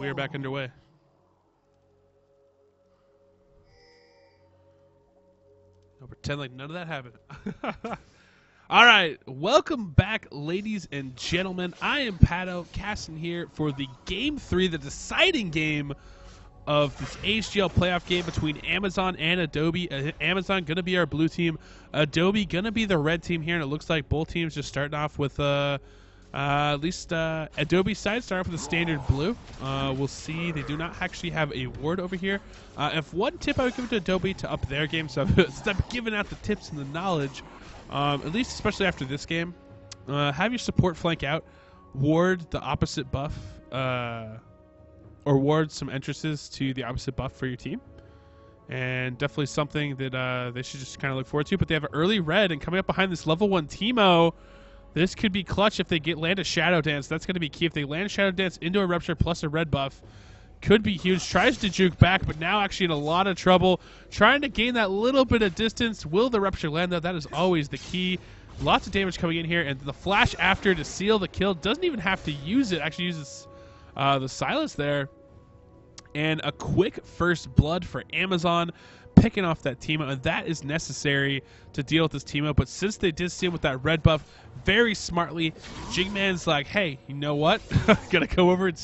We are back underway. I'll pretend like none of that happened. All right, welcome back, ladies and gentlemen. I am Pato, casting here for the Game 3, the deciding game of this HGL playoff game between Amazon and Adobe. Amazon going to be our blue team. Adobe going to be the red team here, and it looks like both teams just starting off with at least Adobe side start off with a standard blue. We'll see. They do not actually have a ward over here. If one tip I would give it to Adobe to up their game, so stop giving out the tips and the knowledge, at least especially after this game, have your support flank out, ward the opposite buff, or ward some entrances to the opposite buff for your team. And definitely something that they should just kind of look forward to. But they have an early red, and coming up behind this level 1 Teemo, this could be clutch if they land a Shadow Dance. That's going to be key. If they land Shadow Dance into a Rupture plus a red buff, could be huge. Tries to juke back, but now actually in a lot of trouble. Trying to gain that little bit of distance. Will the Rupture land, though? That is always the key. Lots of damage coming in here, and the flash after to seal the kill. Doesn't even have to use it. Actually uses the silence there. And a quick first blood for Amazon, picking off that Teemo, and that is necessary to deal with this Teemo. But since they did see him with that red buff, very smartly, Jigman's like, hey, you know what? Gonna go over and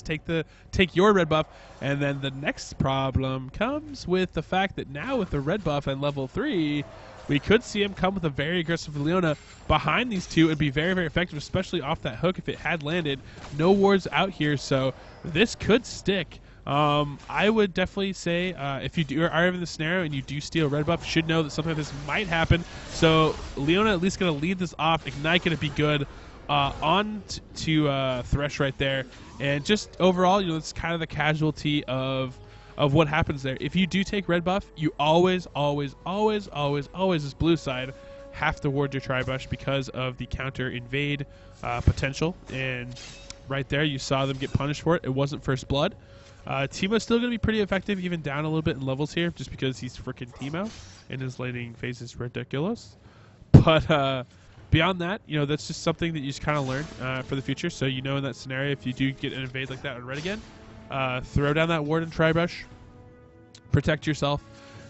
take your red buff. And then the next problem comes with the fact that now with the red buff and level 3, we could see him come with a very aggressive Leona behind these two. It'd be very, very effective, especially off that hook if it had landed. No wards out here, so this could stick. I would definitely say if you are in the scenario and you do steal red buff, you should know that something like this might happen. So Leona at least going to lead this off. Ignite going to be good on to Thresh right there. And just overall, you know, it's kind of the casualty of what happens there. If you do take red buff, you always as blue side have to ward your Tribush because of the counter invade potential. And right there, you saw them get punished for it. It wasn't first blood. Teemo's still going to be pretty effective, even down a little bit in levels here, just because he's freaking Teemo, and his laning phase is ridiculous. But beyond that, you know, that's just something that you just kind of learn for the future. So you know in that scenario, if you do get an invade like that on red again, throw down that ward and Tribush, protect yourself.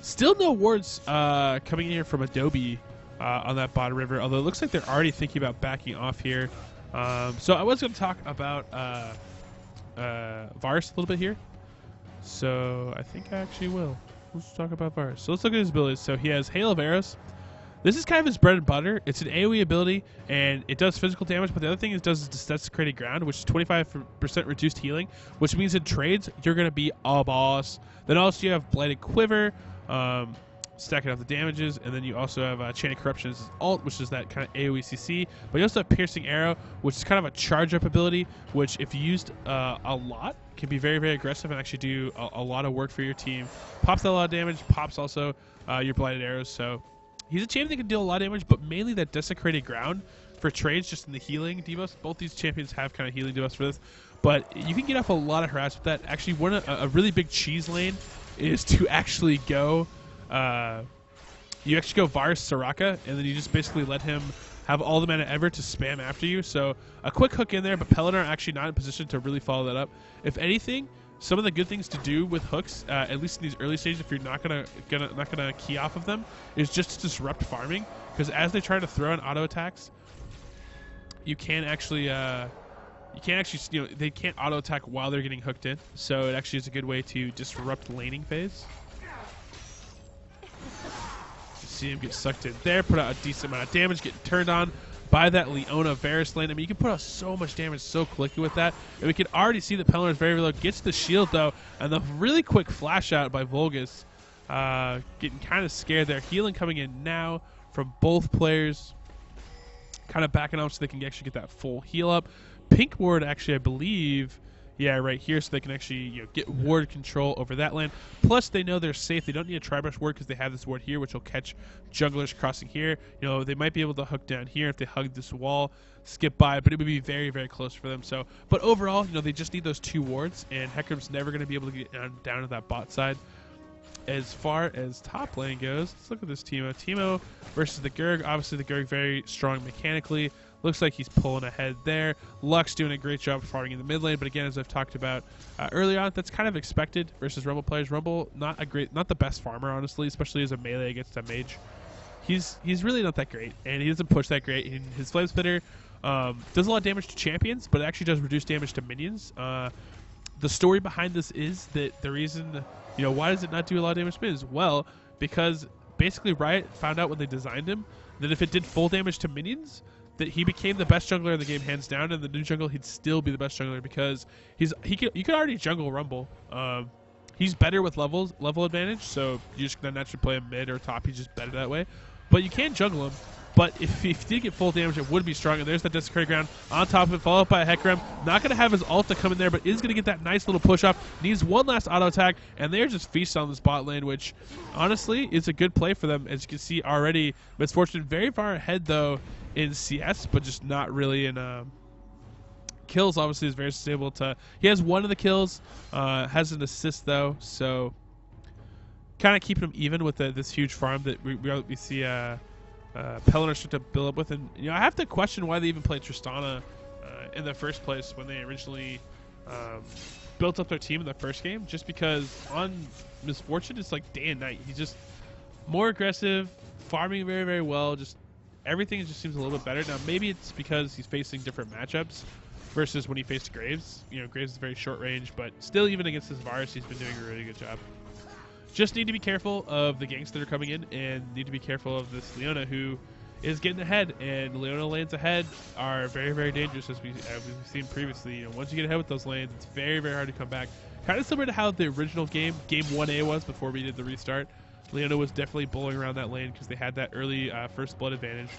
Still no wards coming in here from Adobe on that bottom river, although it looks like they're already thinking about backing off here. So I was going to talk about Varus a little bit here. So I think I actually will. Let's talk about Varus. So let's look at his abilities. So he has Hail of Arrows. This is kind of his bread and butter. It's an AoE ability, and it does physical damage, but the other thing it does is desecrated ground, which is 25% reduced healing, which means in trades, you're going to be a boss. Then also you have Blighted Quiver, stacking up the damages, and then you also have Chain of Corruption as alt, which is that kind of AoE CC, but you also have Piercing Arrow, which is kind of a charge-up ability, which if used a lot, can be very, very aggressive and actually do a lot of work for your team. Pops a lot of damage, pops also your Blighted Arrows, so he's a champion that can deal a lot of damage, but mainly that desecrated ground for trades just in the healing debuffs. Both these champions have kind of healing debuffs for this, but you can get off a lot of harass with that. Actually, a really big cheese lane is to actually go you actually go Varus Soraka, and then you just basically let him have all the mana ever to spam after you. So a quick hook in there, but Pelennor actually not in position to really follow that up. If anything, some of the good things to do with hooks, at least in these early stages, if you're not gonna key off of them, is just to disrupt farming. Because as they try to throw in auto attacks, you can actually they can't auto attack while they're getting hooked in. So it actually is a good way to disrupt laning phase. See him get sucked in there, put out a decent amount of damage, getting turned on by that Leona Varus lane. I mean, you can put out so much damage so quickly with that. And we can already see that Pelennor is very, very low. Gets the shield, though, and the really quick flash out by Volgus. Getting kind of scared there. Healing coming in now from both players. Kind of backing off so they can actually get that full heal up. Pink ward, actually, I believe... Yeah, right here, so they can actually get ward control over that land. Plus, they know they're safe. They don't need a Tribush ward because they have this ward here, which will catch junglers crossing here. You know, they might be able to hook down here if they hug this wall, skip by, but it would be very, very close for them. So, but overall, you know, they just need those 2 wards, and Hecarim's never going to be able to get down to that bot side. As far as top lane goes, let's look at this Teemo. Teemo versus the Gurg. Obviously, the Gurg very strong mechanically. Looks like he's pulling ahead there. Lux doing a great job farming in the mid lane, but again, as I've talked about earlier on, that's kind of expected versus Rumble players. Rumble, not the best farmer, honestly, especially as a melee against a mage. He's really not that great, and he doesn't push that great. His Flame Spitter does a lot of damage to champions, but it actually does reduce damage to minions. The story behind this is that the reason, why does it not do a lot of damage to minions? Well, because basically Riot found out when they designed him that if it did full damage to minions, that he became the best jungler in the game hands down, and the new jungle he'd still be the best jungler because you could already jungle Rumble. He's better with level advantage, so you just then naturally play him mid or top. He's just better that way. But you can jungle him. But if he did get full damage, it would be strong. And there's that Desecrated Ground on top of it, followed by a Hecarim. Not going to have his ult to come in there, but is going to get that nice little push off. Needs one last auto attack, and they're just feasting on this bot lane, which honestly is a good play for them. As you can see already, Misfortune very far ahead though in CS, but just not really in kills. Obviously is very stable. He has one of the kills, has an assist though, so kind of keeping him even with this huge farm that we see. Pellinor start to build up with, and I have to question why they even played Tristana in the first place when they originally built up their team in the first game. Just because on Misfortune, it's like day and night. He's just more aggressive, farming very, very well. Just everything just seems a little bit better now. Maybe it's because he's facing different matchups versus when he faced Graves. Graves is very short range, but still, even against this virus, he's been doing a really good job. Just need to be careful of the ganks that are coming in, and need to be careful of this Leona who is getting ahead. And Leona lanes ahead are very, very dangerous, as we've seen previously. Once you get ahead with those lanes, it's very, very hard to come back. Kind of similar to how the original game 1A was before we did the restart. Leona was definitely bullying around that lane because they had that early first blood advantage.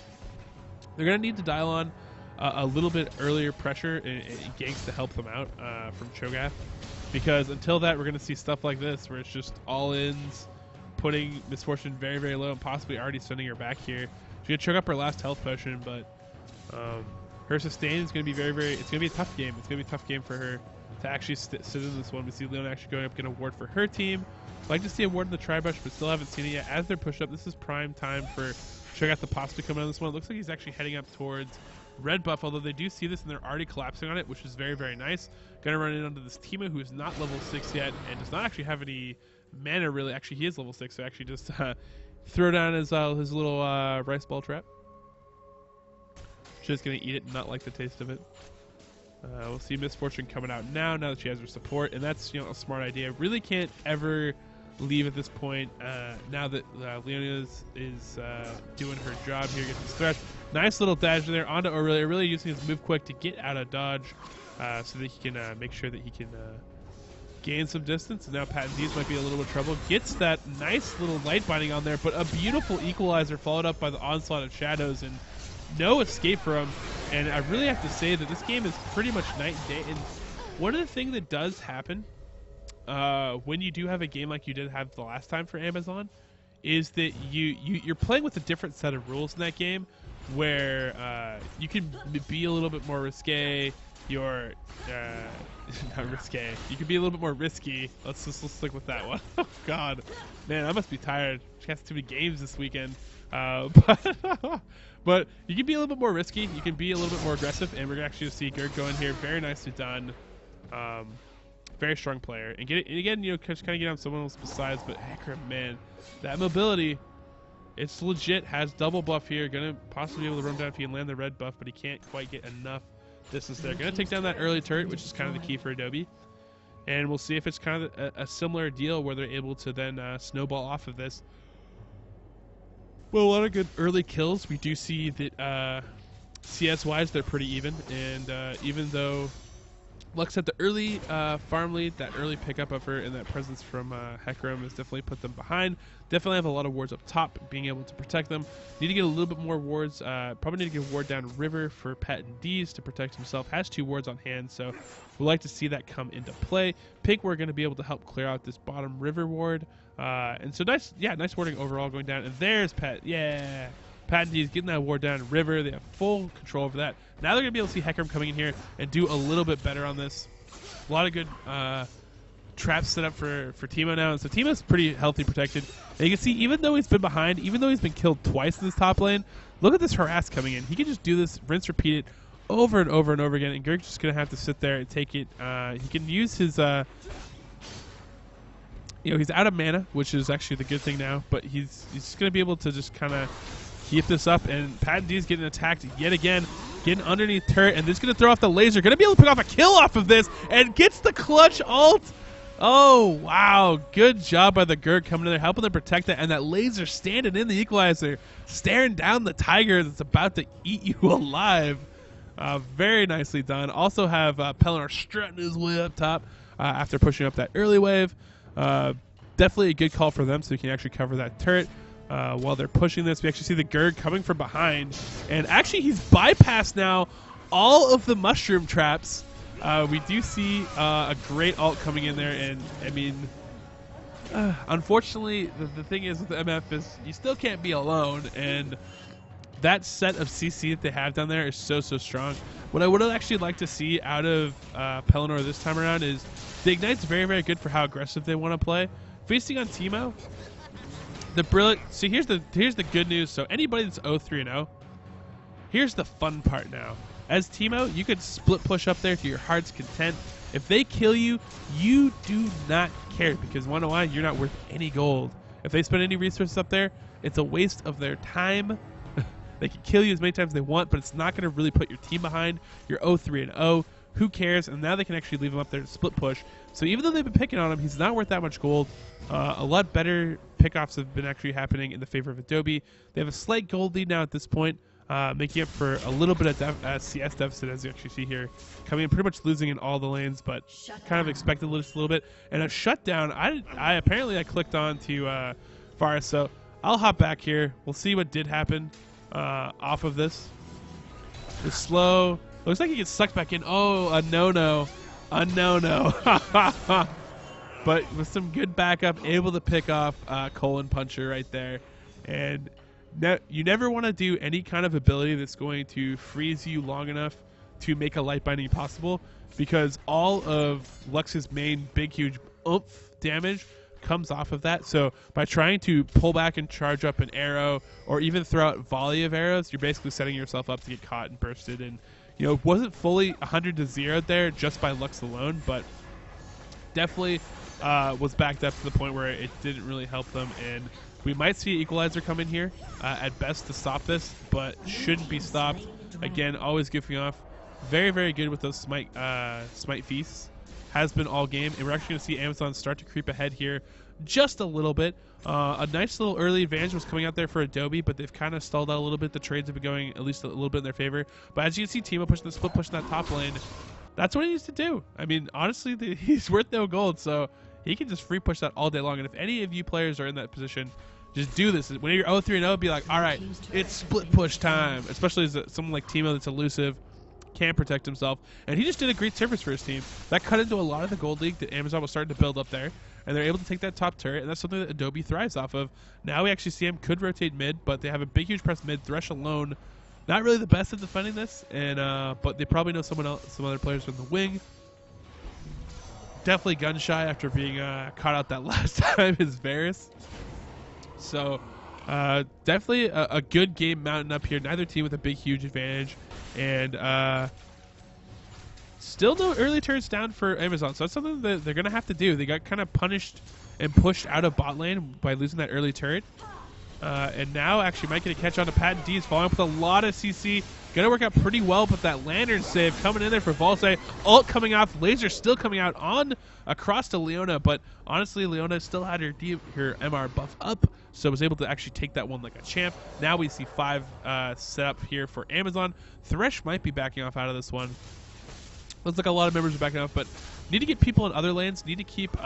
They're going to need to dial on a little bit earlier pressure and ganks to help them out from Cho'Gath. Because until that, we're going to see stuff like this, where it's just all-ins, putting Misfortune very, very low, and possibly already sending her back here. She's going to choke up her last health potion, but her sustain is going to be very, very... It's going to be a tough game. It's going to be a tough game for her to actually sit in this one. We see Leona actually going up, getting a ward for her team. I'd like to see a ward in the Tri-Brush, but still haven't seen it yet. As they're pushed up, this is prime time for Cho'Gath to possibly come out of this one. It looks like he's actually heading up towards red buff, although they do see this and they're already collapsing on it, which is very, very nice. Gonna run in onto this Teemo, who is not level 6 yet and does not actually have any mana, really. Actually, he is level 6, so actually just throw down his little rice ball trap. Just gonna eat it and not like the taste of it. We'll see Misfortune coming out now that she has her support, and that's a smart idea. Really can't ever leave at this point. Now that Leona is doing her job here, gets this thresh. Nice little dash there onto Aurelia, really using his move quick to get out of dodge, so that he can make sure that he can gain some distance. And now Patentese might be a little bit of trouble. Gets that nice little light binding on there, but a beautiful equalizer followed up by the onslaught of shadows, and no escape for him. And I really have to say that this game is pretty much night and day. And one of the things that does happen when you do have a game like you did have the last time for Amazon is that you're playing with a different set of rules in that game, where you can be a little bit more risque. You're not risque. You can be a little bit more risky. Let's stick with that one. Oh God, man, I must be tired. She has too many games this weekend. But you can be a little bit more risky. You can be a little bit more aggressive, and we're gonna actually see Gerd go in here. Very nicely done. Very strong player, and again, just kind of get on someone else besides. But Hecarim, man, that mobility, it's legit. Has double buff here. Gonna possibly be able to run down if he can land the red buff, but he can't quite get enough distance there. Gonna take down that early turret, which is kind of the key for Adobe. And we'll see if it's kind of a similar deal where they're able to then snowball off of this. Well, a lot of good early kills. We do see that CS-wise, they're pretty even. And even though Lux had the early farm lead, that early pickup of her, and that presence from Hecarim has definitely put them behind. Definitely have a lot of wards up top, being able to protect them. Need to get a little bit more wards. Probably need to get a ward down river for Patentese to protect himself. Has 2 wards on hand, so we'd like to see that come into play. Pink, we're going to be able to help clear out this bottom river ward. And so nice warding overall going down. And there's Patentese getting that ward down river. They have full control over that. Now they're going to be able to see Hecarim coming in here and do a little bit better on this. A lot of good traps set up for Teemo now, and so Teemo's pretty healthy protected. And you can see, even though he's been behind, even though he's been killed twice in this top lane, look at this harass coming in. He can just do this, rinse, repeat it over and over and over again, and Gerg's just going to have to sit there and take it. He can use his... he's out of mana, which is actually the good thing now, but he's going to be able to just kind of keep this up, and Pat D is getting attacked yet again, getting underneath turret, and this is going to throw off the laser, going to be able to pick off a kill off of this, and gets the clutch ult. Oh, wow. Good job by the Gerg coming in there, helping them protect that, and that laser standing in the equalizer, staring down the tiger that's about to eat you alive. Very nicely done. Also have Pelennor strutting his way up top after pushing up that early wave. Definitely a good call for them, so you can actually cover that turret. While they're pushing this, we actually see the Gerg coming from behind, and actually he's bypassed now all of the mushroom traps. We do see a great ult coming in there, and I mean, unfortunately, the thing is with the MF is you still can't be alone, and that set of CC that they have down there is so strong. What I would actually like to see out of Pelennor this time around is the Ignite's very good for how aggressive they want to play. Feasting on Teemo, the brilliant. See, here's the good news. So anybody that's 0-3-0, here's the fun part now. As Teemo, you could split push up there to your heart's content. If they kill you, you do not care, because one on one, you're not worth any gold. If they spend any resources up there, it's a waste of their time. They can kill you as many times as they want, but it's not going to really put your team behind. You're 0-3-0. Who cares? And now they can actually leave him up there to split push. So even though they've been picking on him, he's not worth that much gold. A lot better pickoffs have been actually happening in the favor of Adobe. They have a slight gold lead now at this point, making up for a little bit of CS deficit, as you actually see here. Coming in, pretty much losing in all the lanes, but kind of expected just a little bit. And a shutdown, I clicked on to Varus, so I'll hop back here. We'll see what did happen off of this. The slow... Looks like he gets sucked back in. Oh, a no-no. A no-no. But with some good backup, able to pick off Colon Puncher right there. And you never want to do any kind of ability that's going to freeze you long enough to make a light binding possible, because all of Lux's main big, huge oomph damage comes off of that. So by trying to pull back and charge up an arrow, or even throw out volley of arrows, you're basically setting yourself up to get caught and bursted. And it wasn't fully 100-0 there just by Lux alone, but definitely was backed up to the point where it didn't really help them. And we might see an equalizer come in here at best to stop this, but shouldn't be stopped. Again, always goofing off. Very good with those smite feasts. Has been all game, and we're actually going to see Amazon start to creep ahead here just a little bit. A nice little early advantage was coming out there for Adobe, but they've kind of stalled out a little bit. The trades have been going at least a little bit in their favor. But as you can see, Teemo pushing the split, pushing that top lane. That's what he needs to do. I mean, honestly, he's worth no gold, so he can just free push that all day long. And if any of you players are in that position, just do this. When you're 0-3-0, be like, all right, it's split push time. Especially as someone like Teemo that's elusive, can protect himself, and he just did a great service for his team. That cut into a lot of the gold league that Amazon was starting to build up there, and they're able to take that top turret, and that's something that Adobe thrives off of. Now we actually see him could rotate mid, but they have a big, huge press mid. Thresh alone, not really the best at defending this, and but they probably know some other players from the wing. Definitely gun shy after being caught out that last time is Varus. So definitely a good game mounting up here. Neither team with a big, huge advantage. And still no early turns down for Amazon. So that's something that they're going to have to do. They got kind of punished and pushed out of bot lane by losing that early turret. And now actually might get a catch on to Pat D. He's following up with a lot of CC. Going to work out pretty well, but that Lantern save coming in there for Volse. Ult coming off. Laser still coming out on across to Leona. But honestly, Leona still had her MR buff up, so was able to actually take that one like a champ. Now we see 5 set up here for Amazon. Thresh might be backing off out of this one. Looks like a lot of members are backing off, but need to get people in other lanes. Need to keep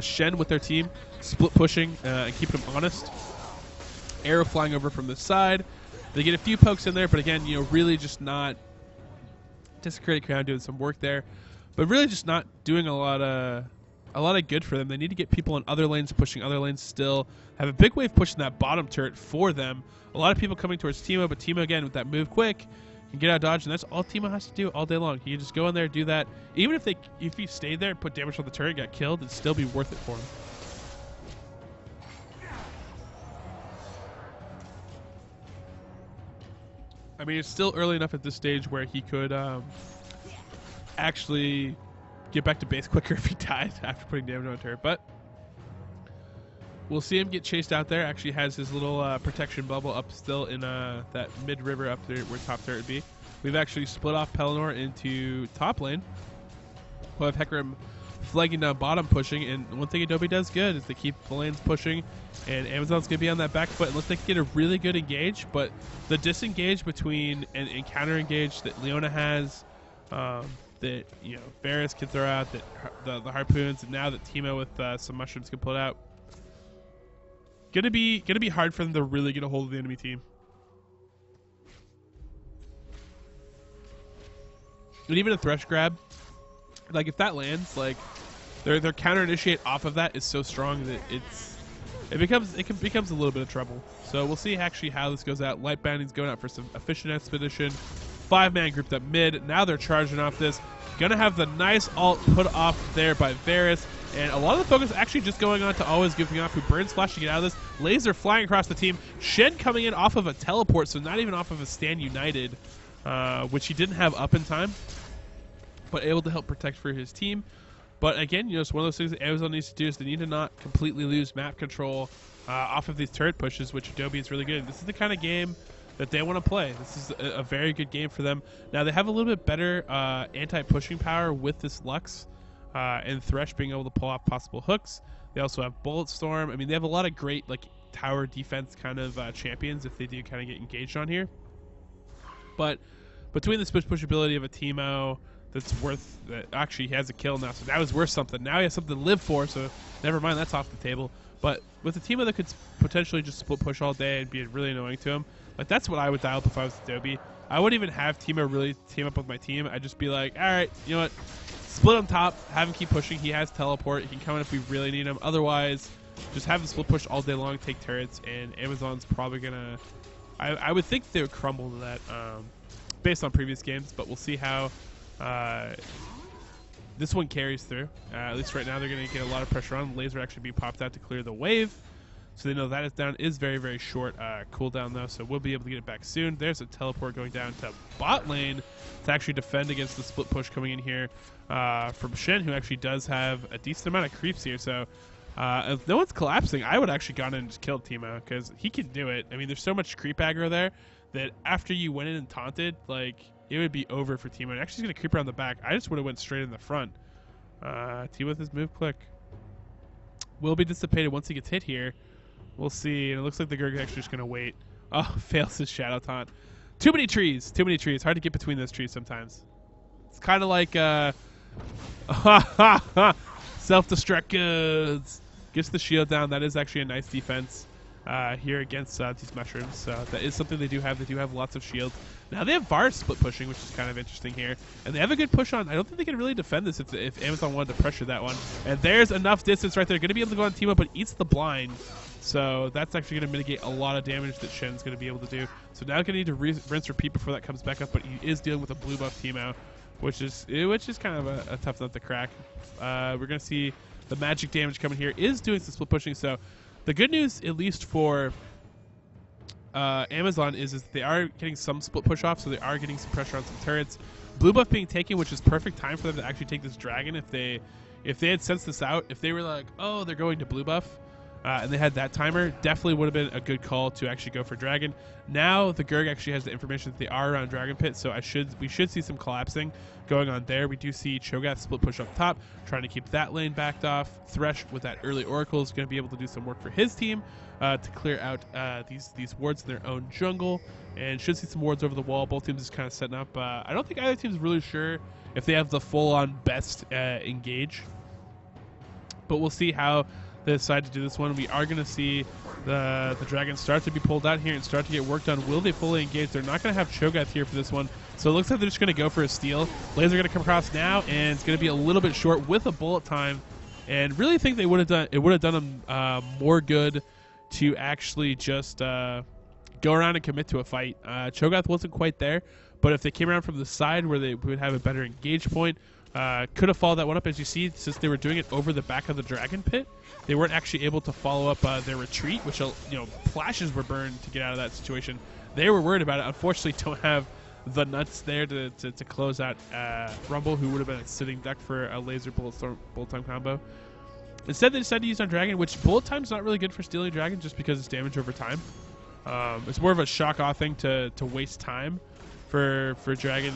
Shen with their team, split pushing and keeping them honest. Arrow flying over from the side. They get a few pokes in there, but again, really just not. Desecrated Crown doing some work there, but really just not doing a lot of good for them. They need to get people in other lanes, pushing other lanes still. Have a big wave pushing that bottom turret for them. A lot of people coming towards Teemo, but Teemo again with that move quick and get out of dodge, and that's all Teemo has to do all day long. He can just go in there, do that. Even if he stayed there and put damage on the turret and got killed, it'd still be worth it for him. I mean, it's still early enough at this stage where he could actually get back to base quicker if he died after putting damage on a turret. But we'll see him get chased out there. Actually has his little protection bubble up still in that mid-river up there where top turret would be. We've actually split off Pelennor into top lane. We'll have Hecarim flagging down bottom pushing, and one thing Adobe does good is they keep the lanes pushing, and Amazon's going to be on that back foot unless they can get a really good engage. But the disengage between and counter engage that Leona has, that Varus can throw out, that the harpoons, and now that Teemo with some mushrooms can pull it out, gonna be hard for them to really get a hold of the enemy team. And even a Thresh grab, like if that lands, like their counter initiate off of that is so strong that it becomes a little bit of trouble. So we'll see actually how this goes out. Light Bounding's going out for some efficient expedition. 5-man grouped up mid. Now they're charging off this. Gonna have the nice ult put off there by Varus. And a lot of the focus actually just going on to always goofing off, who burns flash to get out of this. Laser flying across the team. Shen coming in off of a teleport, so not even off of a Stand United, which he didn't have up in time, but able to help protect for his team. But again, it's one of those things that Amazon needs to do is they need to not completely lose map control off of these turret pushes, which Adobe is really good. This is the kind of game that they want to play. This is a very good game for them. Now they have a little bit better anti-pushing power with this Lux and Thresh being able to pull off possible hooks. They also have Bullet Storm. I mean, they have a lot of great like tower defense kind of champions if they do kind of get engaged on here. But between the push ability of a Teemo that's worth, actually he has a kill now, so that was worth something. Now he has something to live for, so never mind, that's off the table. But with a Teemo that could potentially just split push all day and be really annoying to him, like that's what I would dial up if I was Adobe. I wouldn't even have Teemo really team up with my team. I'd just be like, all right, you know what, split on top, have him keep pushing. He has teleport, he can come in if we really need him. Otherwise, just have him split push all day long, take turrets, and Amazon's probably gonna, I would think they would crumble to that based on previous games, but we'll see how this one carries through. At least right now they're going to get a lot of pressure on. Laser actually be popped out to clear the wave. So they know that is down. Is very, very short cooldown though, so we'll be able to get it back soon. There's a teleport going down to bot lane to actually defend against the split push coming in here from Shen, who actually does have a decent amount of creeps here. So if no one's collapsing, I would actually gone in and just killed Teemo because he can do it. I mean, there's so much creep aggro there that after you went in and taunted, like, it would be over for Teemo. And actually, he's going to creep around the back. I just would have went straight in the front. Teemo with his move click. Will be dissipated once he gets hit here. We'll see. And it looks like the Gurg actually just going to wait. Oh, fails his shadow taunt. Too many trees. Too many trees. Hard to get between those trees sometimes. It's kind of like self-destruct goods. Gets the shield down. That is actually a nice defense here against these mushrooms. So that is something they do have. They do have lots of shields. Now they have Varus split pushing, which is kind of interesting here. And they have a good push on. I don't think they can really defend this if Amazon wanted to pressure that one. And there's enough distance right there. Going to be able to go on Teemo, but eats the blind. So that's actually going to mitigate a lot of damage that Shen's going to be able to do. So now going to need to rinse repeat before that comes back up. But he is dealing with a blue buff Teemo, which is kind of a tough nut to crack. We're going to see the magic damage coming here. Is doing some split pushing. So the good news, at least for Amazon, is they are getting some split push off, so they are getting some pressure on some turrets. Blue buff being taken, which is perfect time for them to actually take this dragon. If they had sensed this out, if they were like, oh, they're going to blue buff, and they had that timer, definitely would have been a good call to actually go for dragon. Now the Gurg actually has the information that they are around dragon pit, so we should see some collapsing going on there. We do see Cho'Gath split push up top, trying to keep that lane backed off. Thresh with that early oracle is going to be able to do some work for his team to clear out these wards in their own jungle, and should see some wards over the wall. Both teams is kind of setting up. I don't think either team's really sure if they have the full-on best engage, but we'll see how they decide to do this one. We are going to see the dragon start to be pulled out here and start to get work done. Will they fully engage? They're not going to have Cho'Gath here for this one, so it looks like they're just going to go for a steal. Laser going to come across now, and it's going to be a little bit short with a bullet time, and really think they would have done them more good to actually just go around and commit to a fight. Cho'Gath wasn't quite there, But if they came around from the side where they would have a better engage point, could have followed that one up. As you see, since they were doing it over the back of the dragon pit, they weren't actually able to follow up their retreat, which, flashes were burned to get out of that situation. They were worried about it. Unfortunately, don't have the nuts there to close out Rumble, who would have been a sitting duck for a laser bullet time combo. Instead, they decided to use on Dragon, which bullet time's not really good for stealing Dragon just because it's damage over time. It's more of a shock-off thing to waste time for Dragon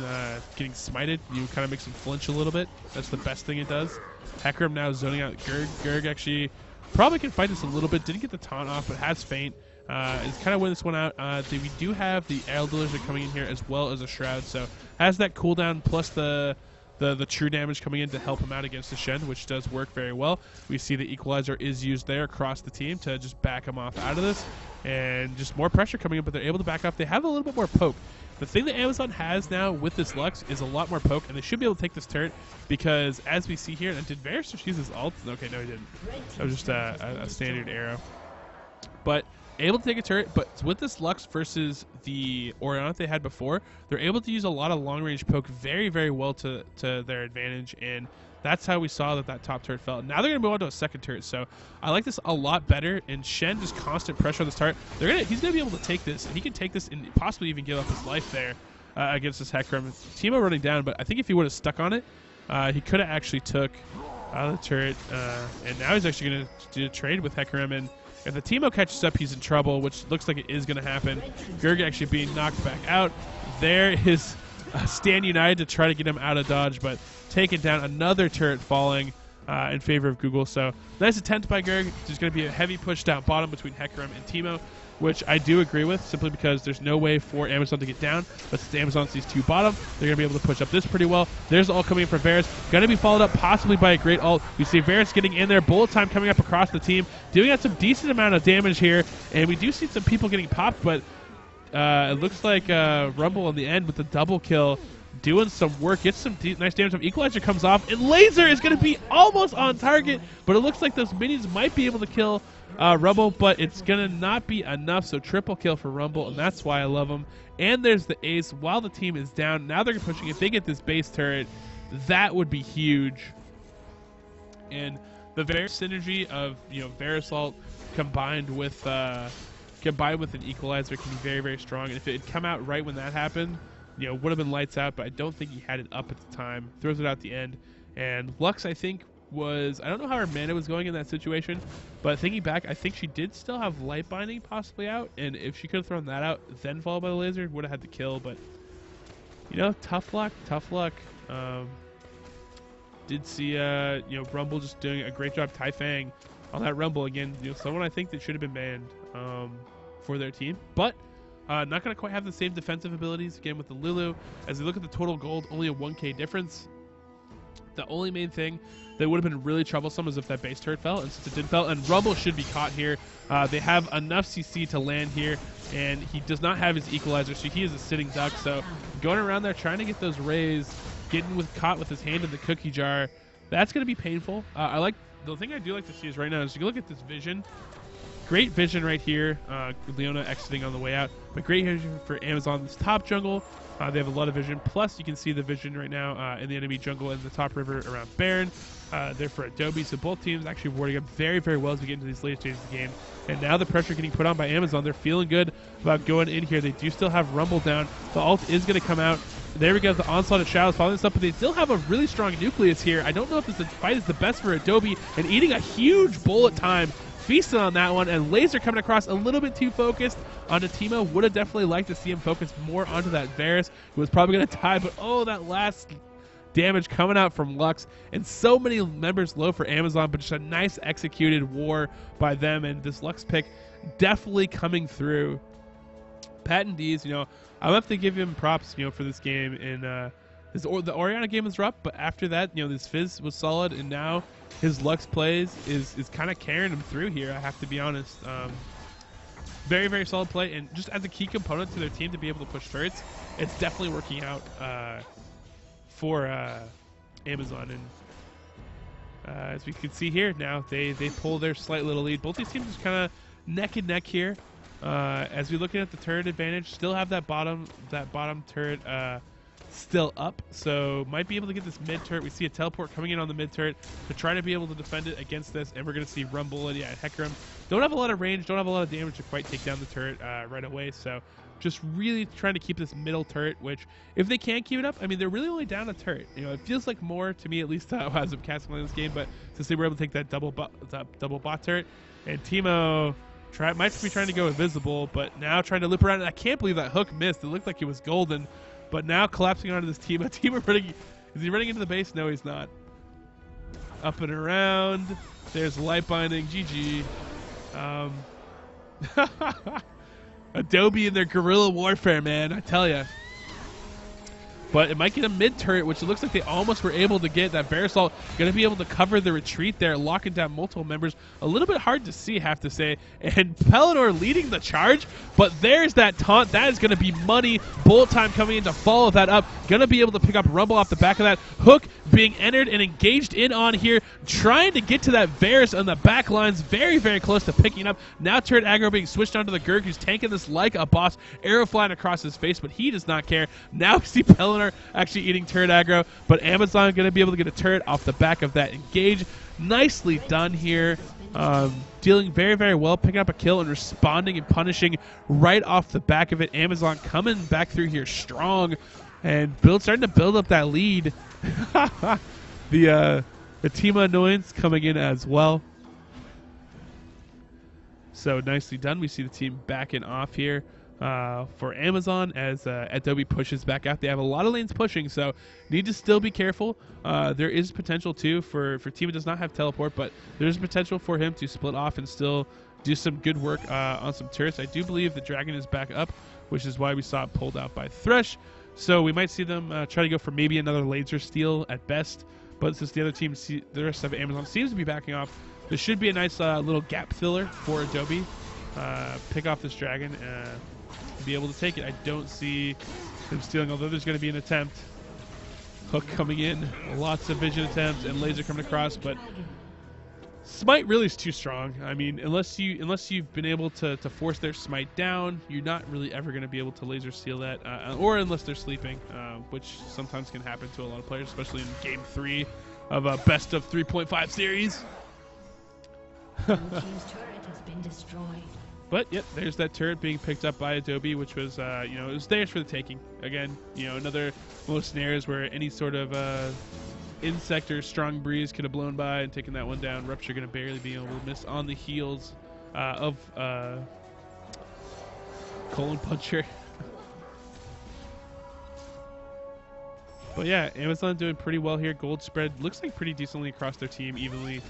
getting smited. You kind of makes him flinch a little bit. That's the best thing it does. Hecarim now zoning out Gurg. Gurg actually probably can fight this a little bit. Didn't get the taunt off, but has feint. It's kind of win this one out. We do have the Aerodillers coming in here as well as a Shroud, so has that cooldown plus the true damage coming in to help him out against the Shen, which does work very well. We see the Equalizer is used there across the team to just back him off out of this, and just more pressure coming in, but they're able to back off. They have a little bit more poke. The thing that Amazon has now with this Lux is a lot more poke, and they should be able to take this turret because, as we see here, and did Varus just use his ult? Okay, no, he didn't. That was just a standard arrow. But able to take a turret, but with this Lux versus the Orianna they had before, they're able to use a lot of long-range poke very, very well to their advantage, and that's how we saw that top turret fell. Now they're going to move on to a second turret, so I like this a lot better, and Shen just constant pressure on this turret. He's going to be able to take this, and he can take this and possibly even give up his life there against this Hecarim. Teemo running down, but I think if he would have stuck on it, he could have actually took the turret, and now he's actually going to do a trade with Hecarim, and if the Teemo catches up, he's in trouble, which looks like it is going to happen. Gurg actually being knocked back out. There is Stand United to try to get him out of dodge, but taking down another turret falling in favor of Google. So nice attempt by Gurg. There's going to be a heavy push down bottom between Hecarim and Teemo, which I do agree with, simply because there's no way for Amazon to get down. But since Amazon sees two bottom, they're going to be able to push up this pretty well. There's all coming in for Varus. Going to be followed up possibly by a great ult. We see Varus getting in there. Bullet time coming up across the team. Doing out some decent amount of damage here. And we do see some people getting popped, but it looks like Rumble in the end with the double kill doing some work, gets some nice damage. Equalizer comes off, and Laser is going to be almost on target, but it looks like those minions might be able to kill Rumble, but it's going to not be enough, so triple kill for Rumble, and that's why I love him. And there's the ace while the team is down. Now they're pushing. If they get this base turret, that would be huge. And the Varus synergy of Varus ult combined with an Equalizer can be very, very strong. And if it had come out right when that happened, would have been lights out, but I don't think he had it up at the time. Throws it out the end. And Lux, I think, I don't know how her mana was going in that situation, but thinking back, I think she did still have light binding possibly out, and if she could have thrown that out, then followed by the laser, would have had the kill, but, tough luck. Did see, Rumble just doing a great job. Taifang on that Rumble again, someone I think that should have been banned for their team, but not going to quite have the same defensive abilities again with the Lulu. As we look at the total gold, only a 1k difference. The only main thing that would have been really troublesome is if that base turret fell, and since it did fell, and Rumble should be caught here. They have enough CC to land here, and he does not have his Equalizer, so he is a sitting duck. So going around there trying to get those rays, getting caught with his hand in the cookie jar, that's going to be painful. The thing I do like to see is right now is you look at this vision. Great vision right here. Leona exiting on the way out, but great vision for Amazon's top jungle. They have a lot of vision. Plus, you can see the vision right now in the enemy jungle in the top river around Baron. They're for Adobe, so both teams actually warding up very, very well as we get into these later stages of the game. And now the pressure getting put on by Amazon. They're feeling good about going in here. They do still have Rumble down. The ult is going to come out. There we go. The onslaught of shadows following this up, but they still have a really strong nucleus here. I don't know if this fight is the best for Adobe, and eating a huge bullet time. Feasting on that one, and Laser coming across a little bit too focused onto Teemo. Would have definitely liked to see him focus more onto that Varus, who was probably going to die, but oh, that last damage coming out from Lux, and so many members low for Amazon, but just a nice executed war by them, and this Lux pick definitely coming through. Pat and D's, I'll have to give him props, for this game, and the Orianna game was rough, but after that, this Fizz was solid, and now his Lux plays is kind of carrying him through here, I have to be honest. Very, very solid play, and just as a key component to their team to be able to push turrets, it's definitely working out for Amazon. And as we can see here now, they pull their slight little lead. Both these teams are kind of neck and neck here. As we looking at the turret advantage, still have that bottom turret still up, so might be able to get this mid turret. We see a teleport coming in on the mid turret to try to be able to defend it against this, and we're going to see Rumble and Hecarim don't have a lot of range, don't have a lot of damage to quite take down the turret right away, so just really trying to keep this middle turret, which if they can keep it up, I mean, they're really only down a turret. You know, it feels like more to me, at least as of casting this game, but since they were able to take that double bot turret, and Teemo might be trying to go invisible, but now trying to loop around. And I can't believe that hook missed. It looked like it was golden, but now collapsing onto this Teemo. Teemo running. Is he running into the base? No, he's not. Up and around. There's light binding. GG. Adobe and their guerrilla warfare, man. I tell ya. But it might get a mid turret, which it looks like they almost were able to get. That Bear Assault going to be able to cover the retreat there, locking down multiple members. A little bit hard to see, have to say. And Pelennor leading the charge, but there's that taunt. That is going to be money. Bullet time coming in to follow that up. Going to be able to pick up Rumble off the back of that. Hook being entered and engaged in on here, trying to get to that Varus on the back lines. Very, very close to picking up. Now turret aggro being switched onto the Gurk, who's tanking this like a boss. Arrow flying across his face, but he does not care. Now we see Pelennor actually eating turret aggro, but Amazon going to be able to get a turret off the back of that engage. Nicely done here. Dealing very, very well, picking up a kill and responding and punishing right off the back of it. Amazon coming back through here strong and starting to build up that lead. The Teemo annoyance coming in as well. So nicely done. We see the team backing off here for Amazon as Adobe pushes back out. They have a lot of lanes pushing, so need to still be careful. There is potential too for Teemo does not have teleport, but there's potential for him to split off and still do some good work on some turrets. I do believe the dragon is back up, which is why we saw it pulled out by Thresh. So we might see them try to go for maybe another laser steal at best. But since the other team, the rest of Amazon seems to be backing off, this should be a nice little gap filler for Adobe. Pick off this dragon and be able to take it. I don't see him stealing, although there's going to be an attempt. Hook coming in, lots of vision attempts, and laser coming across, but Smite really is too strong. I mean, unless you've been able to force their Smite down, you're not really ever going to be able to laser steal that, or unless they're sleeping, which sometimes can happen to a lot of players, especially in Game 3 of a best of 3.5 series. Blue team's turret has been destroyed. But yep, there's that turret being picked up by Adobe, which was, it was theirs for the taking. Again, another most snares where any sort of insect or strong breeze could have blown by and taken that one down. Rupture going to barely be able to miss on the heels of Colon Puncher. But yeah, Amazon doing pretty well here. Gold spread looks like pretty decently across their team, evenly.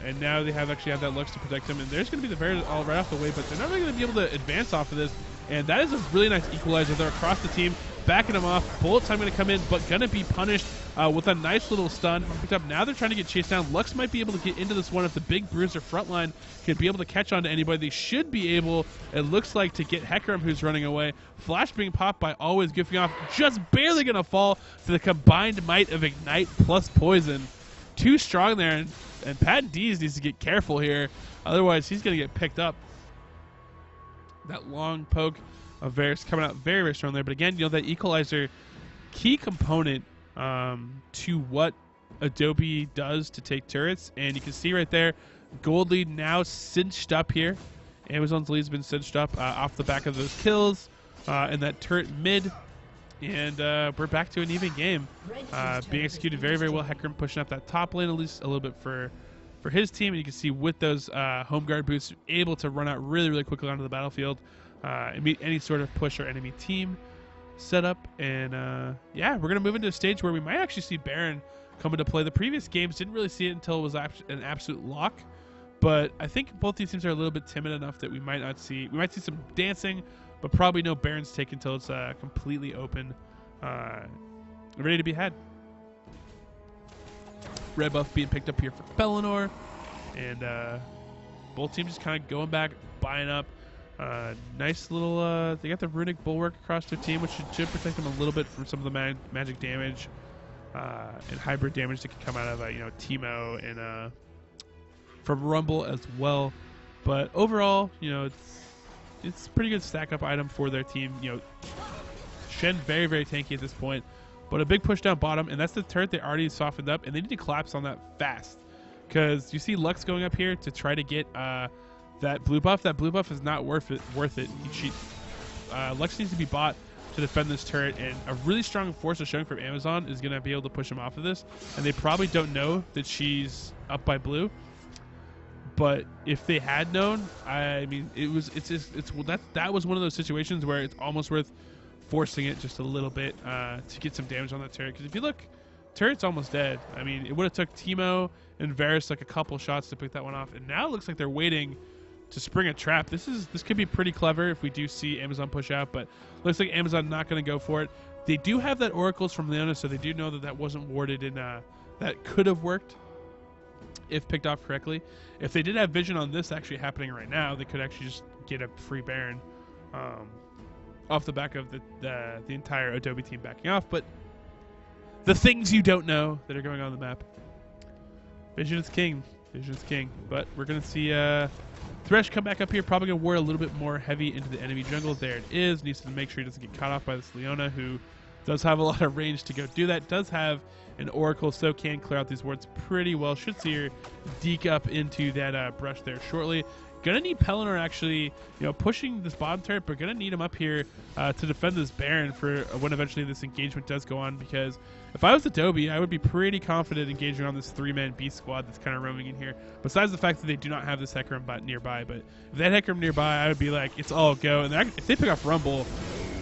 And now they actually have that Lux to protect them, and there's going to be the Varus all right off the way, but they're not really going to be able to advance off of this, and that is a really nice equalizer. They're across the team, backing them off. Bullet time going to come in, but going to be punished with a nice little stun. Picked up. Now they're trying to get chased down. Lux might be able to get into this one if the big bruiser front line can be able to catch on to anybody. They should be able, it looks like, to get Hecarim, who's running away. Flash being popped by Always Gifting Off, just barely going to fall to the combined might of Ignite plus Poison. Too strong there, and Pat Dees needs to get careful here. Otherwise, he's going to get picked up. That long poke of Varus coming out very, very strong there. But again, that equalizer, key component to what Adobe does to take turrets. And you can see right there, gold lead now cinched up here. Amazon's lead's been cinched up off the back of those kills and that turret mid. And we're back to an even game. Being executed very, very well. Hecarim pushing up that top lane at least a little bit for his team. And you can see with those home guard boots, able to run out really, really quickly onto the battlefield and meet any sort of push or enemy team setup. And yeah, we're going to move into a stage where we might actually see Baron come into play. The previous games didn't really see it until it was an absolute lock. But I think both these teams are a little bit timid enough that we might see some dancing, but probably no Baron's take until it's completely open, ready to be had. Red buff being picked up here for Pelennor, and both teams just kind of going back, buying up. Nice little, they got the runic bulwark across their team, which should protect them a little bit from some of the magic damage and hybrid damage that can come out of Teemo and from Rumble as well. But overall, it's it's a pretty good stack up item for their team. You know, Shen very, very tanky at this point, but a big push down bottom, and that's the turret they already softened up, and they need to collapse on that fast, because you see Lux going up here to try to get that blue buff. That blue buff is not worth it. Lux needs to be bought to defend this turret, and a really strong force of showing from Amazon is going to be able to push him off of this, and they probably don't know that she's up by blue. But if they had known, I mean, that was one of those situations where it's almost worth forcing it just a little bit to get some damage on that turret. Because if you look, turret's almost dead. I mean, it would have took Teemo and Varus like a couple shots to pick that one off, and now it looks like they're waiting to spring a trap. This could be pretty clever if we do see Amazon push out, but looks like Amazon not going to go for it. They do have that Oracles from Leona, so they do know that that wasn't warded, and that could have worked if picked off correctly. If they did have vision on this actually happening right now, they could actually just get a free Baron off the back of the entire Adobe team backing off. But the things you don't know that are going on the map. Vision is king. Vision is king. But we're going to see Thresh come back up here, probably going to ward a little bit more heavy into the enemy jungle. There it is. Needs to make sure he doesn't get caught off by this Leona, who does have a lot of range to go do that. Does have an Oracle, so can clear out these wards pretty well. Should see her deke up into that brush there shortly. Gonna need Pelennor actually, pushing this bottom turret, but gonna need him up here to defend this Baron for when eventually this engagement does go on. Because if I was Adobe, I would be pretty confident engaging on this 3-man beast squad that's kind of roaming in here. Besides the fact that they do not have this Hecarim bot nearby, but if they had Hecarim nearby, I would be like, it's all go. And if they pick off Rumble,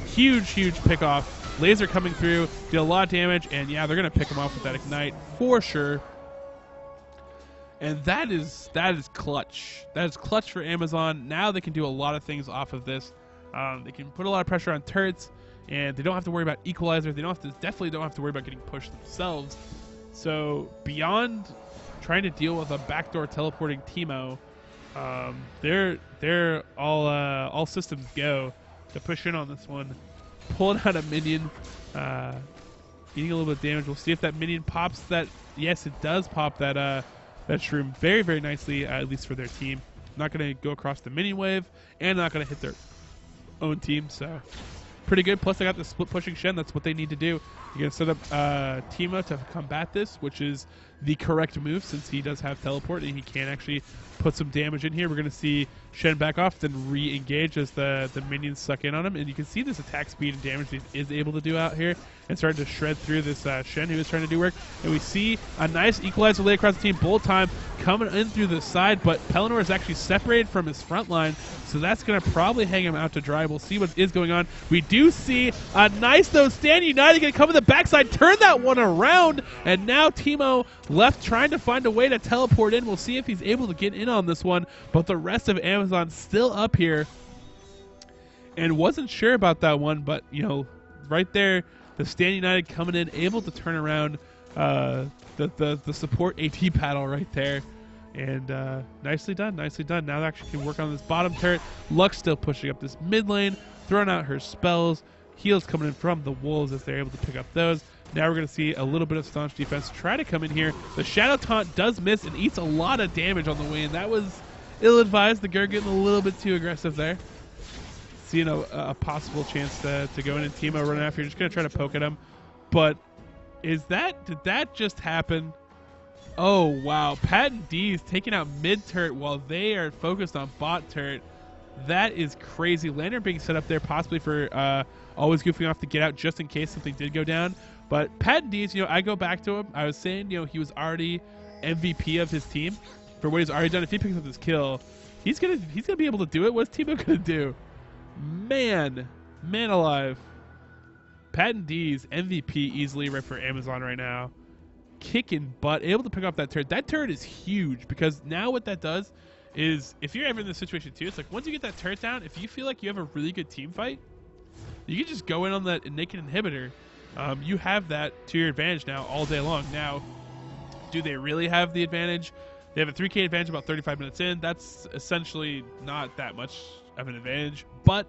huge pick off. Laser coming through, did a lot of damage, and yeah, they're gonna pick him off with that ignite for sure. And that is clutch. That is clutch for Amazon. Now they can do a lot of things off of this. They can put a lot of pressure on turrets, and they don't have to worry about equalizer. They definitely don't have to worry about getting pushed themselves. So beyond trying to deal with a backdoor teleporting Teemo, they're all systems go to push in on this one. Pulling out a minion, eating a little bit of damage. We'll see if that minion pops that. Yes, it does pop that that shroom very, very nicely, at least for their team. Not going to go across the minion wave, and not going to hit their own team, so pretty good. Plus, they got the split pushing Shen. That's what they need to do. You're going to set up Teemo to combat this, which is the correct move since he does have teleport and he can actually put some damage in here. We're going to see Shen back off, then re-engage as the minions suck in on him. And you can see this attack speed and damage he is able to do out here and starting to shred through this Shen who is trying to do work. And we see a nice equalizer lay across the team. Bullet time coming in through the side, but Pelennor is actually separated from his front line, so that's going to probably hang him out to dry. We'll see what is going on. We do see a nice, though, Stand United going to come to the backside, turn that one around, and now Teemo left trying to find a way to teleport in. We'll see if he's able to get in on this one, but the rest of Amazon still up here and wasn't sure about that one, but, right there, the Stand United coming in, able to turn around the support AT battle right there. And nicely done, nicely done. Now they actually can work on this bottom turret. Lux still pushing up this mid lane, throwing out her spells. Heals coming in from the Wolves as they're able to pick up those. Now we're going to see a little bit of staunch defense try to come in here. The Shadow Taunt does miss and eats a lot of damage on the way, and that was ill-advised. The Gur getting a little bit too aggressive there. Seeing a possible chance to go in, and Teemo running after. You're just going to try to poke at him. But did that just happen? Oh, wow. Pat and D's taking out mid turret while they are focused on bot turret. That is crazy. Lantern being set up there possibly for always goofing off to get out just in case something did go down. But Pat and D's, I go back to him. I was saying, he was already MVP of his team for what he's already done. If he picks up this kill, he's gonna be able to do it. What's Teemo gonna do? Man alive. Pat and D's MVP easily right for Amazon right now. Kicking butt, able to pick up that turret. That turret is huge because now what that does is if you're ever in this situation too, it's like once you get that turret down, if you feel like you have a really good team fight, you can just go in on that naked inhibitor. You have that to your advantage now all day long. Now, do they really have the advantage? They have a 3K advantage about 35 minutes in. That's essentially not that much of an advantage, but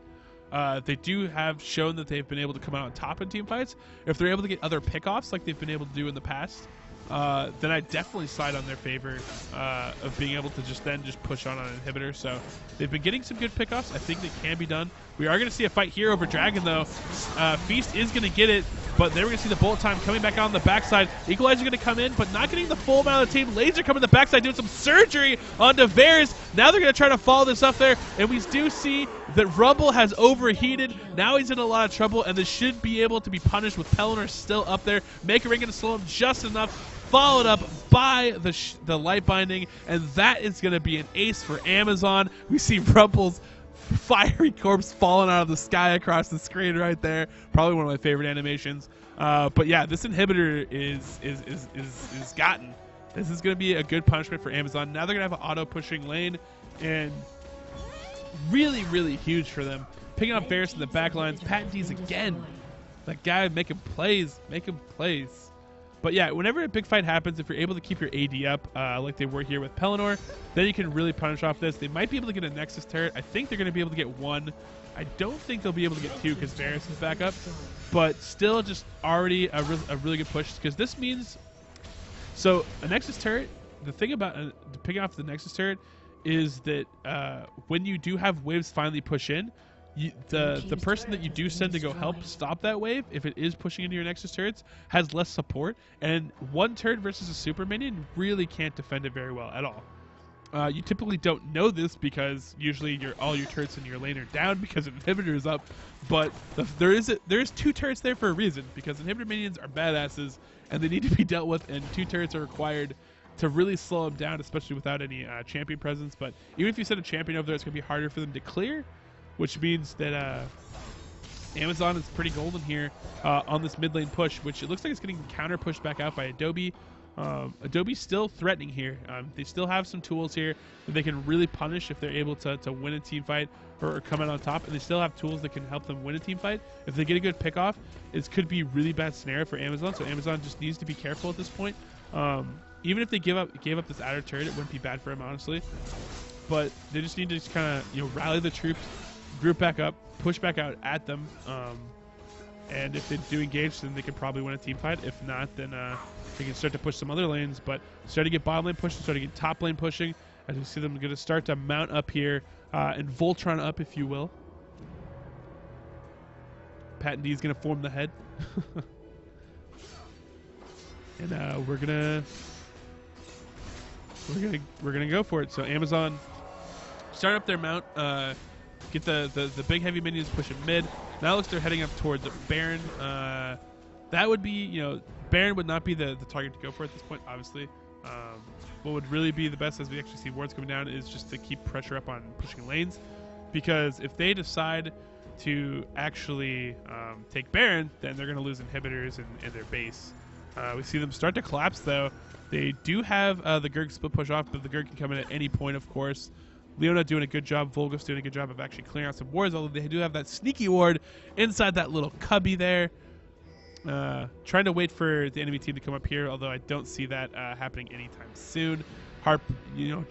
they do have shown that they've been able to come out on top in team fights. If they're able to get other pickoffs like they've been able to do in the past, then I definitely side on their favor of being able to just push on an inhibitor. So they've been getting some good pickoffs. I think they can be done. We are going to see a fight here over Dragon, though. Feast is going to get it, but then we're going to see the bullet time coming back on the backside. Equalizer going to come in, but not getting the full amount of the team. Laser coming to the backside, doing some surgery onto Varys. Now they're going to try to follow this up there, and we do see that Rumble has overheated. Now he's in a lot of trouble, and this should be able to be punished with Pelennor still up there. Make a ring going to slow him just enough. Followed up by the light binding, and that is going to be an ace for Amazon. We see Rumble's fiery corpse falling out of the sky across the screen right there. Probably one of my favorite animations. But yeah, this inhibitor is gotten. This is going to be a good punishment for Amazon. Now they're going to have an auto pushing lane, and really, really huge for them. Picking up Varys in the back lines. Pat D's again. That guy making plays, But yeah, whenever a big fight happens, if you're able to keep your AD up, like they were here with Pelennor, then you can really punish off this. They might be able to get a Nexus turret. I think they're going to be able to get one. I don't think they'll be able to get two because Varys is back up. But still, just already a really good push, because this means... So, a Nexus turret, the thing about picking off the Nexus turret is that when you do have waves finally push in, the person that you do send to go help stop that wave, if it is pushing into your Nexus turrets, has less support, and one turret versus a super minion really can't defend it very well at all. You typically don't know this because usually all your turrets in your lane are down because an inhibitor is up, but there is two turrets there for a reason, because inhibitor minions are badasses and they need to be dealt with, and two turrets are required to really slow them down, especially without any champion presence. But even if you send a champion over there, it's going to be harder for them to clear, which means that Amazon is pretty golden here on this mid lane push, which it looks like it's getting counter pushed back out by Adobe. Adobe's still threatening here. They still have some tools here that they can really punish if they're able to win a team fight or come out on top, and they still have tools that can help them win a team fight. If they get a good pickoff, it could be a really bad scenario for Amazon, so Amazon just needs to be careful at this point. Even if they gave up this outer turret, it wouldn't be bad for them, honestly. But they just need to just kind of rally the troops, group back up, push back out at them, and if they do engage, then they could probably win a team fight. If not, then they can start to push some other lanes, but start to get bottom lane pushing, start to get top lane pushing, as we see them going to start to mount up here and Voltron up, if you will. Pat and D is going to form the head. And we're gonna go for it. So Amazon start up their mount, get the big heavy minions pushing mid. Now it looks they're heading up towards Baron. That would be, Baron would not be the target to go for at this point, obviously. What would really be the best, as we actually see wards coming down, is just to keep pressure up on pushing lanes, because if they decide to actually take Baron, then they're going to lose inhibitors and their base. We see them start to collapse, though. They do have the Gurg split push off, but the Gurg can come in at any point, of course. Leona doing a good job. Volgof's doing a good job of actually clearing out some wards, although they do have that sneaky ward inside that little cubby there. Trying to wait for the enemy team to come up here, although I don't see that happening anytime soon.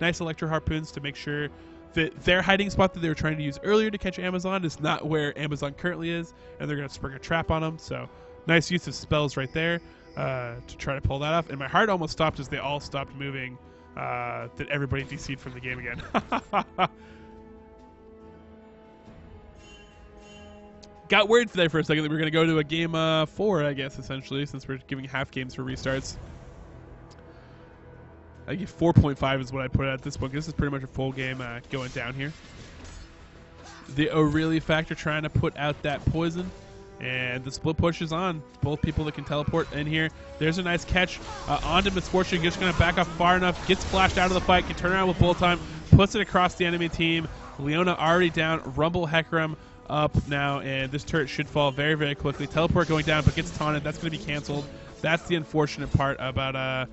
Nice Electro Harpoons to make sure that their hiding spot that they were trying to use earlier to catch Amazon is not where Amazon currently is, and they're going to spring a trap on them. So nice use of spells right there to try to pull that off. And my heart almost stopped as they all stopped moving, that everybody DC'd from the game again. Got worried there for a second that we were going to go to a game 4, I guess, essentially, since we're giving half games for restarts. I think 4.5 is what I put at this point. This is pretty much a full game going down here. The Aurelia factor trying to put out that poison, and the split push is on. Both people that can teleport in here. There's a nice catch onto Misfortune. Just going to back off far enough, gets flashed out of the fight, can turn around with bullet time, puts it across the enemy team. Leona already down. Rumble Hecarim up now, and this turret should fall very, very quickly. Teleport going down, but gets taunted. That's going to be canceled. That's the unfortunate part about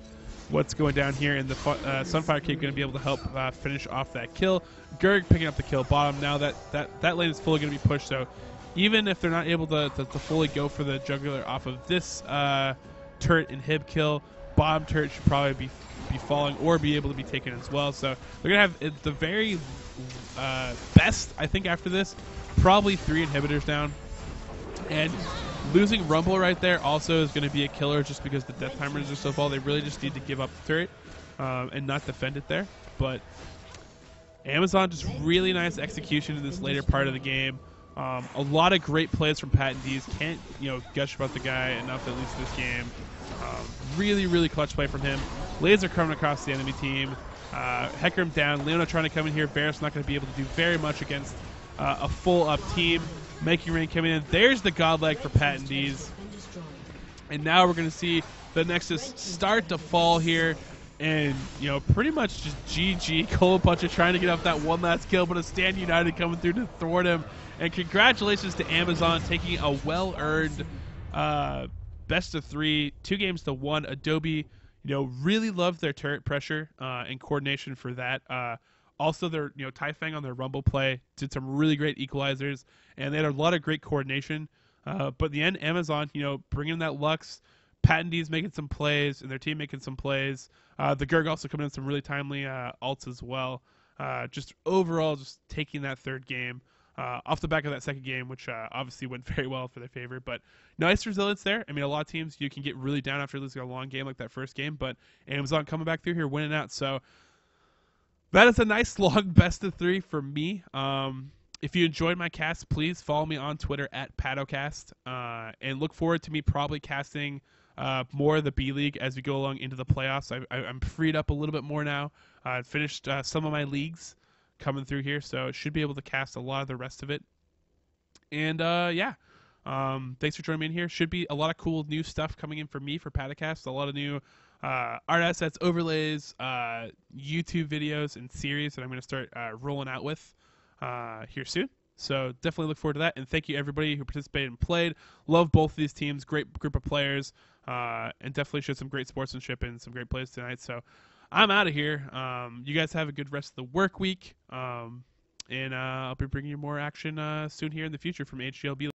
what's going down here, and the Sunfire Cape going to be able to help finish off that kill. Gurg picking up the kill bottom. Now that lane is fully going to be pushed, so even if they're not able to fully go for the jugular off of this turret inhib kill, bottom turret should probably be falling or be able to be taken as well. So they're going to have the very best, I think, after this, probably 3 inhibitors down. And Losing Rumble right there also is going to be a killer just because the death timers are so full. They really just need to give up the turret and not defend it there. But Amazon, just really nice execution in this later part of the game. A lot of great plays from Pat and D's. Can't gush about the guy enough, at least this game. Really, really clutch play from him. Laser coming across the enemy team. Hecker him down. Leona trying to come in here. Varus not going to be able to do very much against a full up team. Making rain coming in. There's the godleg for Pat and D's. And now we're going to see the Nexus start to fall here. And, pretty much just GG. Kolopatcha trying to get off that one last kill, but a Stand United coming through to thwart him. And congratulations to Amazon taking a well-earned best of 3, 2-1. Adobe, really loved their turret pressure and coordination for that. Also, their Taifang on their Rumble play did some really great equalizers, and they had a lot of great coordination. But in the end, Amazon, bringing that Lux, Pat and D's making some plays, and their team making some plays. The Gurg also coming in some really timely ults as well. Just overall, just taking that third game off the back of that second game, which obviously went very well for their favor. But nice resilience there. I mean, a lot of teams, you can get really down after losing a long game like that first game, but Amazon coming back through here, winning out. So that is a nice long best of 3 for me. If you enjoyed my cast, please follow me on Twitter at PadoCast, and look forward to me probably casting more of the B League as we go along into the playoffs. I'm freed up a little bit more now. I finished some of my leagues coming through here, so I should be able to cast a lot of the rest of it. And thanks for joining me in here. Should be a lot of cool new stuff coming in for me for PadoCast. A lot of new art assets, overlays, YouTube videos, and series that I'm going to start rolling out with here soon. So definitely look forward to that. And thank you everybody who participated and played. Love both of these teams. Great group of players. And definitely showed some great sportsmanship and some great plays tonight. So I'm out of here. You guys have a good rest of the work week. And I'll be bringing you more action soon here in the future from HGLB.